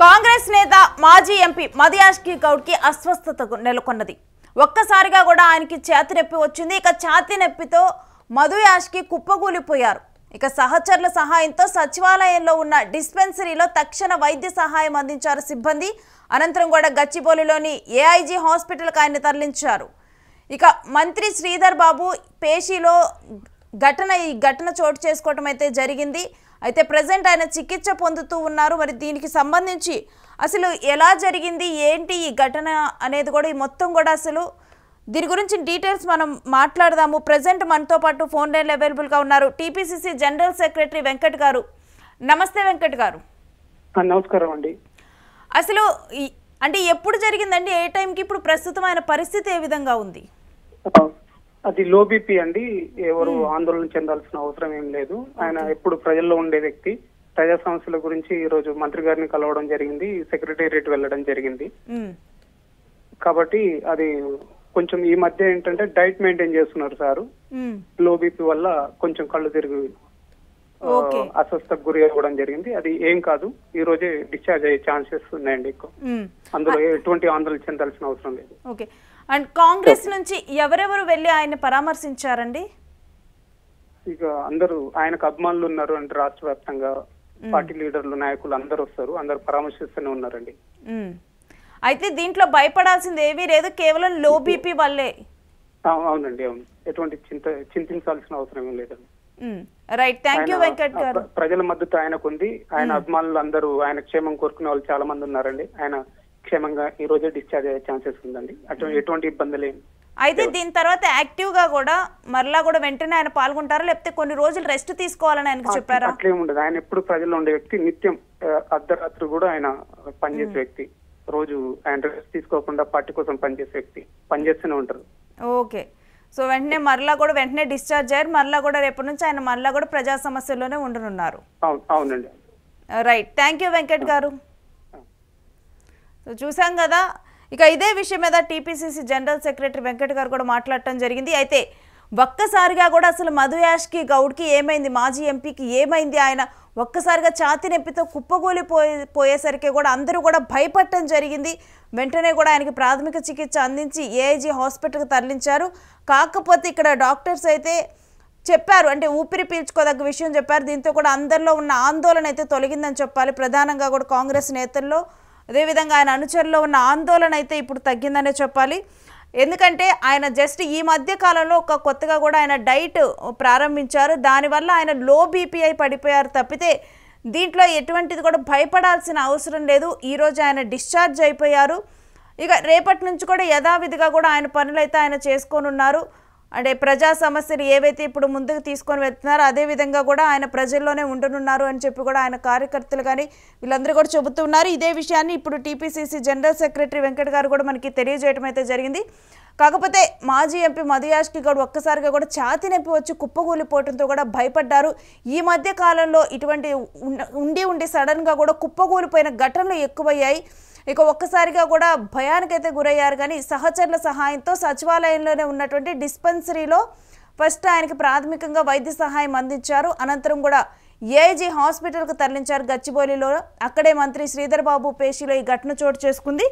కాంగ్రెస్ నేత మాజీ ఎంపీ మధుయాష్కి గౌడ్కి అస్వస్థత నెలకొన్నది. ఒక్కసారిగా కూడా ఆయనకి ఛాతీ నొప్పి వచ్చింది. ఇక ఛాతీ నొప్పితో మధుయాష్కి కుప్పగూలిపోయారు. ఇక సహచరుల సహాయంతో సచివాలయంలో ఉన్న డిస్పెన్సరీలో తక్షణ వైద్య సహాయం అందించారు సిబ్బంది. అనంతరం కూడా గచ్చిబౌలిలోని ఏఐజీ హాస్పిటల్కి ఆయన తరలించారు. ఇక మంత్రి శ్రీధర్ బాబు పేషీలో ఈ ఘటన చోటు చేసుకోవటం అయితే జరిగింది. అయితే ప్రెజెంట్ ఆయన చికిత్స పొందుతూ ఉన్నారు. మరి దీనికి సంబంధించి అసలు ఎలా జరిగింది, ఏంటి ఈ ఘటన అనేది కూడా ఈ మొత్తం కూడా అసలు దీని గురించి డీటెయిల్స్ మనం మాట్లాడదాము. ప్రెజెంట్ మనతో పాటు ఫోన్ లైన్లో అవైలబుల్గా ఉన్నారు టీపీసీసీ జనరల్ సెక్రటరీ వెంకట్ గారు. నమస్తే వెంకట్ గారు. నమస్కారం అండి. అసలు అంటే ఎప్పుడు జరిగిందండి, ఏ టైంకి, ఇప్పుడు ప్రస్తుతం ఆయన పరిస్థితి ఏ విధంగా ఉంది? అది లో బీపీ అండి. ఎవరు ఆందోళన చెందాల్సిన అవసరం ఏం లేదు. ఆయన ఎప్పుడు ప్రజల్లో ఉండే వ్యక్తి. ప్రజా సమస్యల గురించి ఈ రోజు మంత్రి గారిని కలవడం జరిగింది, సెక్రటేరియట్ వెళ్ళడం జరిగింది. కాబట్టి అది కొంచెం ఈ మధ్య ఏంటంటే డైట్ మెయింటైన్ చేస్తున్నారు సారు. లో బీపీ వల్ల కొంచెం కళ్ళు తిరిగి అస్వస్థకు గురి అవ్వడం జరిగింది. అది ఏం కాదు, ఈ రోజే డిశ్చార్జ్ అయ్యే ఛాన్సెస్ ఉన్నాయండి. ఎక్కువ అందులో ఎటువంటి ఆందోళన చెందాల్సిన అవసరం లేదు. ఓకే. అండ్ కాంగ్రెస్ నుంచి ఎవరెవరు వెళ్ళి ఆయన పరామర్శించారండి? ఇక అందరూ ఆయనకు అభిమానులు ఉన్నారు అంటే రాష్ట్ర వ్యాప్తంగా పార్టీ లీడర్లు, నాయకులు అందరూ వస్తారు, అందరు పరామర్శిస్తూనే ఉన్నారండి. అయితే దీంట్లో భయపడాల్సింది ఏమీ లేదు, కేవలం లో బీపీ వల్లే. అవునండి, అవును. ఎటువంటి చింతించాల్సిన అవసరం ఏం లేదండి. రైట్, థ్యాంక్ యూ వెంకట్ గారు. ప్రజల మద్దతు ఆయనకు ఉంది. ఆయన అభిమానులు అందరూ ఆయన క్షేమం కోరుకునే వాళ్ళు చాలా మంది ఉన్నారండి. ఆయన క్షేమంగా ఈ రోజే డిశ్చార్జ్ అయ్యే ఛాన్సెస్ ఉందండి. ఎటువంటి ఇబ్బంది లేదు. అయితే దీని తర్వాత యాక్టివ్ గా కూడా మరలా కూడా వెంటనే ఆయన పాల్గొంటారా, లేకపోతే కొన్ని రోజులు రెస్ట్ తీసుకోవాలని ఆయనకు చెప్పారా? అట్లేం ఉండదు. ఆయన ఎప్పుడు ప్రజల్లో ఉండే వ్యక్తి. నిత్యం అర్ధరాత్రి కూడా ఆయన పనిచేసే వ్యక్తి. రోజు ఆయన రెస్ట్ తీసుకోకుండా పార్టీ కోసం పనిచేసే వ్యక్తి. పనిచేస్తూనే ఉంటారు. ఓకే. సో వెంటనే డిశ్చార్జ్ అయ్యారు. మరలా కూడా రేపటి నుంచి ఆయన మరలా కూడా ప్రజా సమస్యల్లోనే ఉండనున్నారు. అవునండి. రైట్, థ్యాంక్ యూ వెంకట్ గారు. సో చూసాం కదా, ఇక ఇదే విషయం మీద టీపీసీసీ జనరల్ సెక్రటరీ వెంకట్ గారు కూడా మాట్లాడటం జరిగింది. అయితే ఒక్కసారిగా కూడా అసలు మధుయాష్కి గౌడ్కి ఏమైంది, మాజీ ఎంపీకి ఏమైంది, ఆయన ఒక్కసారిగా ఛాతీ నొప్పితో కుప్పగూలిపోయేసరికి కూడా అందరూ కూడా భయపడటం జరిగింది. వెంటనే కూడా ఆయనకి ప్రాథమిక చికిత్స అందించి ఏఐజీ హాస్పిటల్కి తరలించారు. కాకపోతే ఇక్కడ డాక్టర్స్ అయితే చెప్పారు, అంటే ఊపిరి పీల్చుకోదగ్గ విషయం చెప్పారు. దీంతో కూడా అందరిలో ఉన్న ఆందోళన అయితే తొలగిందని చెప్పాలి. ప్రధానంగా కూడా కాంగ్రెస్ నేతల్లో, అదేవిధంగా ఆయన అనుచరుల్లో ఉన్న ఆందోళన అయితే ఇప్పుడు తగ్గిందనే చెప్పాలి. ఎందుకంటే ఆయన జస్ట్ ఈ మధ్య కాలంలో కొత్తగా కూడా ఆయన డైట్ ప్రారంభించారు. దానివల్ల ఆయన లో బీపీఐ పడిపోయారు తప్పితే దీంట్లో ఎటువంటిది కూడా భయపడాల్సిన అవసరం లేదు. ఈరోజు ఆయన డిశ్చార్జ్ అయిపోయారు. ఇక రేపటి నుంచి కూడా యథావిధిగా కూడా ఆయన పనులు అయితే ఆయన చేసుకొని ఉన్నారు. అంటే ప్రజా సమస్యలు ఏవైతే ఇప్పుడు ముందుకు తీసుకొని వెళ్తున్నారో అదేవిధంగా కూడా ఆయన ప్రజల్లోనే ఉండనున్నారు అని చెప్పి కూడా ఆయన కార్యకర్తలు కానీ వీళ్ళందరూ కూడా చెబుతున్నారు. ఇదే విషయాన్ని ఇప్పుడు టీపీసీసీ జనరల్ సెక్రటరీ వెంకట్ గారు కూడా మనకి తెలియజేయడం అయితే జరిగింది. కాకపోతే మాజీ ఎంపీ మధుయాష్కి కూడా ఒక్కసారిగా కూడా ఛాతీ నొప్పి వచ్చి కుప్పగూలిపోవడంతో కూడా భయపడ్డారు. ఈ మధ్య కాలంలో ఇటువంటి ఉండి సడన్గా కూడా కుప్పగూలిపోయిన ఘటనలు ఎక్కువయ్యాయి. ఇక ఒక్కసారిగా కూడా భయానికైతే గురయ్యారు. కానీ సహచరుల సహాయంతో సచివాలయంలోనే ఉన్నటువంటి డిస్పెన్సరీలో ఫస్ట్ ఆయనకి ప్రాథమికంగా వైద్య సహాయం అందించారు. అనంతరం కూడా ఏఐజీ హాస్పిటల్కి తరలించారు గచ్చిబౌలిలో. అక్కడే మంత్రి శ్రీధర్ బాబు పేషీలో ఈ ఘటన చోటు చేసుకుంది.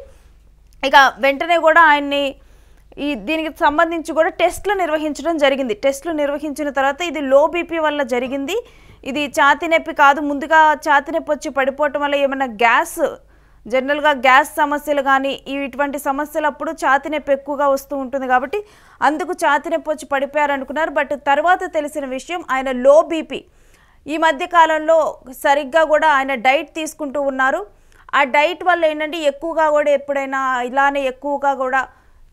ఇక వెంటనే కూడా ఆయన్ని దీనికి సంబంధించి కూడా టెస్టులు నిర్వహించడం జరిగింది. టెస్టులు నిర్వహించిన తర్వాత ఇది లో బీపీ వల్ల జరిగింది, ఇది ఛాతీ నొప్పి కాదు. ముందుగా ఛాతీ నొప్పి వచ్చి పడిపోవటం వల్ల ఏమైనా జనరల్గా గ్యాస్ సమస్యలు కానీ ఇటువంటి సమస్యలు అప్పుడు ఛాతీ నొప్పి ఎక్కువగా వస్తూ ఉంటుంది కాబట్టి అందుకు ఛాతీ నొప్పి వచ్చి పడిపోయారు అనుకున్నారు. బట్ తర్వాత తెలిసిన విషయం ఆయన లో బీపీ. ఈ మధ్య కాలంలో సరిగ్గా కూడా ఆయన డైట్ తీసుకుంటూ ఉన్నారు. ఆ డైట్ వల్ల ఏంటంటే ఎక్కువగా కూడా ఎప్పుడైనా ఇలానే ఎక్కువగా కూడా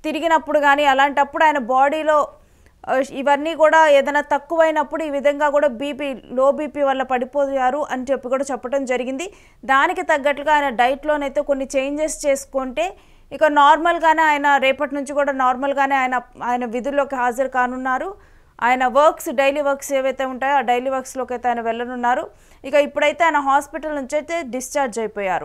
తిరిగినప్పుడు కానీ అలాంటప్పుడు ఆయన బాడీలో ఇవన్నీ కూడా ఏదైనా తక్కువైనప్పుడు ఈ విధంగా కూడా లో బీపీ వల్ల పడిపోయారు అని చెప్పి కూడా చెప్పడం జరిగింది. దానికి తగ్గట్లుగా ఆయన డైట్లోనైతే కొన్ని చేంజెస్ చేసుకుంటే ఇక నార్మల్గానే ఆయన రేపటి నుంచి కూడా నార్మల్గానే ఆయన విధుల్లోకి హాజరు కానున్నారు. ఆయన డైలీ వర్క్స్ ఏవైతే ఉంటాయో ఆ డైలీ వర్క్స్లోకి అయితే ఆయన వెళ్ళనున్నారు. ఇక ఇప్పుడైతే ఆయన హాస్పిటల్ నుంచి అయితే డిశ్చార్జ్ అయిపోయారు.